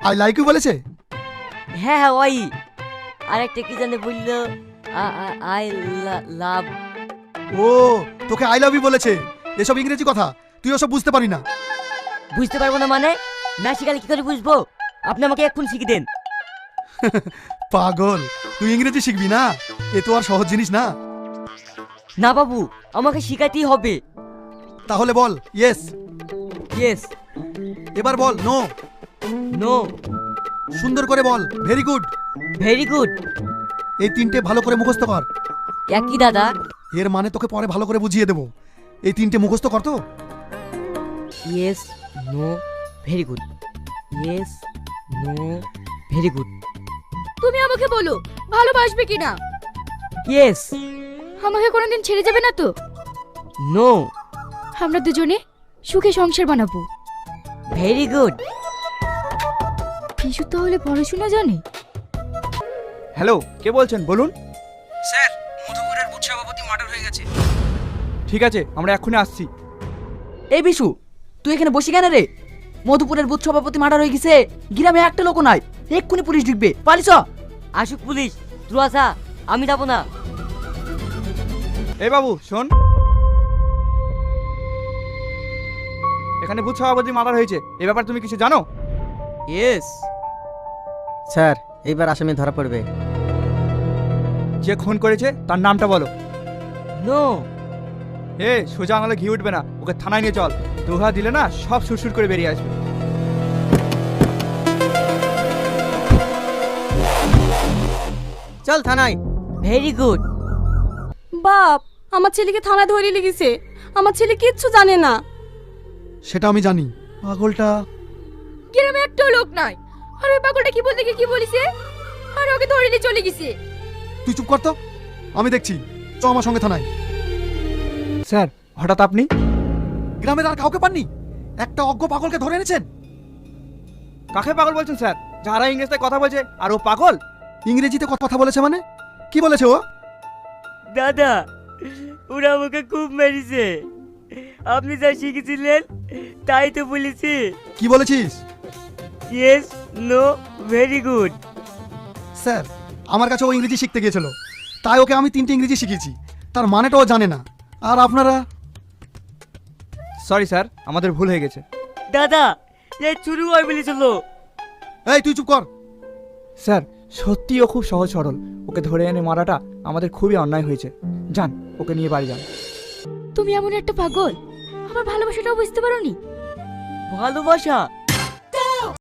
I like you বলেছে? হ্যাঁ হ্যাঁ ওই আরেকটা কি জানে বললো আই লাভ। ও, তোকে আই লাভ ইউ বলেছে। এসব ইংরেজি কথা, তুই ওসব বুঝতে পারি না। বুঝতে পারবো না মানে? না শিখালে কি করে বুঝবো? আপনি আমাকে এক্ষুনি শিখিয়ে দেন। পাগল, তুই ইংরেজি শিখবি না? এ তো আর সহজ জিনিস না। না বাবু, আমাকে শিখাতেই হবে। তাহলে বল ইয়েস। ইয়েস। এবার বল নো। নো। সুন্দর করে বল ভেরি গুড। Very good. এই তিনটে ভালো করে মুখস্থ কর। একই দাদা। এর মানে তোকে পরে ভালো করে বুঝিয়ে দেবো। এই তিনটে মুখস্থ কর তো। Yes no very good. Yes no very good. তুমি আমাকে বলো ভালোবাসবে কিনা? ইয়েস। আমাকে কোনোদিন ছেড়ে যাবে না তো? নো। আমরা দুজনে সুখে সংসার বানাবো। Very good. বিশু তাহলে পড়াশোনা জানে? হ্যালো, কে বলছেন বলুন? স্যার, মধুপুরের বুথ সভাপতি মার্ডার হয়ে গেছে। ঠিক আছে, আমরা এক্ষুনি আসছি। এই বিশু, তুই এখানে বসে কেন রে? মধুপুরের বুথ সভাপতি মার্ডার হয়ে গেছে, গ্রামে একটা লোক নাই, এক্ষুনি পুলিশ ঢুকবে, পালিস। আসুক পুলিশ, তুই আসা, আমি যাবো না। এই বাবু শোন, এখানে বুথ সভাপতি মার্ডার হয়েছে, এই ব্যাপারে তুমি কিছু জানো? ইয়েস স্যার, এইবার আসামি ধরা পড়বে। যে খুন করেছে তার নামটা বলো। নো। এ সোজা আঙুলে ঘি উঠবে না, ওকে থানায় নিয়ে চল। দোহা দিলে না সব সুরসুর করে বেরিয়ে আসবে। চল থানায়। Very good. বাপ, আমার ছেলেকে থানায় ধরে লেগেছে। আমার ছেলে কিচ্ছু জানে না। সেটা আমি জানি। পাগলটা গ্রামে একটা লোক নাই। আর ওই পাগলটা কি বলতে গিয়ে কি বলিছে? আর ওকে ধরে নিয়ে চলে গেছে। তুই চুপ কর তো, আমি দেখছি। চ আমার সঙ্গে থানায়। স্যার, হঠাৎ আপনি? গ্রামের আর কাউকে পাননি? একটা অজ্ঞ পাগলকে ধরে এনেছেন। কাকে পাগল বলছেন স্যার? যারা ইংরেজিতে কথা বলছে আর ও পাগল? ইংরেজিতে কথা বলেছে মানে? কি বলেছে ও? দাদা, ওরা আমাকে খুব মেরেছে। আপনি যা শিখেছিলেন তাই তো বলেছি। কি বলেছিস? Yes no very good. Sir, আমার কাছে ও ইংরেজি শিখতে গিয়েছিল, তাই ওকে আমি তিনটে ইংরেজি শিখিয়েছি। তার মানেটাও জানে না। আর আপনারা? সরি স্যার, আমাদের ভুল হয়ে গেছে। দাদা, এই চুরি হয় বলেছিল। এই তুই চুপ কর। স্যার, সত্যি ও খুব সহজ সরল, ওকে ধরে এনে মারাটা আমাদের খুবই অন্যায় হয়েছে। যান, ওকে নিয়ে বাড়ি যান। তুমি এমন একটা পাগল, আমার ভালোবাসাটাও বুঝতে পারোনি। ভালোবাসা?